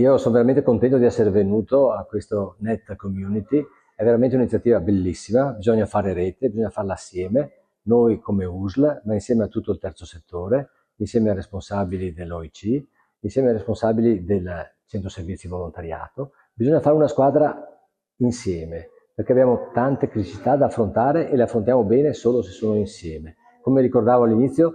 Io sono veramente contento di essere venuto a questo Net Community, è veramente un'iniziativa bellissima, bisogna fare rete, bisogna farla assieme, noi come USL, ma insieme a tutto il terzo settore, insieme ai responsabili dell'OIC, insieme ai responsabili del Centro Servizi Volontariato, bisogna fare una squadra insieme, perché abbiamo tante criticità da affrontare e le affrontiamo bene solo se sono insieme. Come ricordavo all'inizio,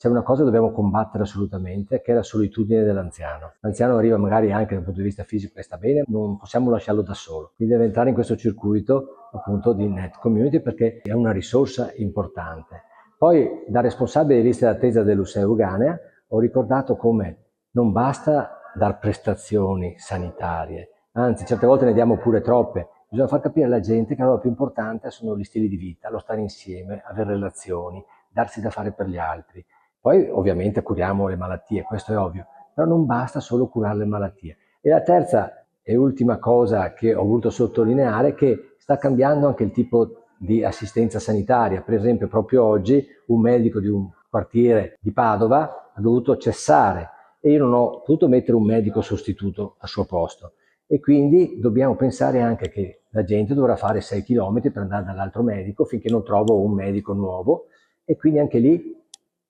c'è una cosa che dobbiamo combattere assolutamente, che è la solitudine dell'anziano. L'anziano arriva magari anche dal punto di vista fisico e sta bene, non possiamo lasciarlo da solo. Quindi deve entrare in questo circuito appunto di Net Community perché è una risorsa importante. Poi da responsabile di liste d'attesa dell'USEU Ganea ho ricordato come non basta dar prestazioni sanitarie, anzi certe volte ne diamo pure troppe. Bisogna far capire alla gente che la cosa più importante sono gli stili di vita, lo stare insieme, avere relazioni, darsi da fare per gli altri. Poi ovviamente curiamo le malattie, questo è ovvio, però non basta solo curare le malattie. E la terza e ultima cosa che ho voluto sottolineare è che sta cambiando anche il tipo di assistenza sanitaria. Per esempio proprio oggi un medico di un quartiere di Padova ha dovuto cessare e io non ho potuto mettere un medico sostituto al suo posto. E quindi dobbiamo pensare anche che la gente dovrà fare 6 km per andare dall'altro medico finché non trovo un medico nuovo e quindi anche lì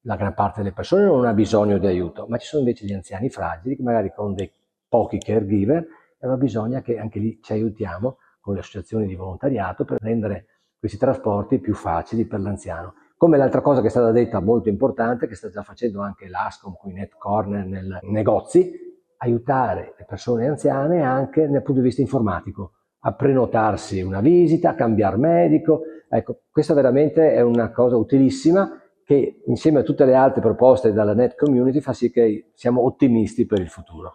la gran parte delle persone non ha bisogno di aiuto, ma ci sono invece gli anziani fragili che magari con dei pochi caregiver e allora bisogna che anche lì ci aiutiamo con le associazioni di volontariato per rendere questi trasporti più facili per l'anziano. Come l'altra cosa che è stata detta molto importante, che sta già facendo anche l'ASCOM con i Net Corner nei negozi, aiutare le persone anziane anche dal punto di vista informatico, a prenotarsi una visita, a cambiare medico. Ecco, questa veramente è una cosa utilissima che insieme a tutte le altre proposte dalla Net Community fa sì che siamo ottimisti per il futuro.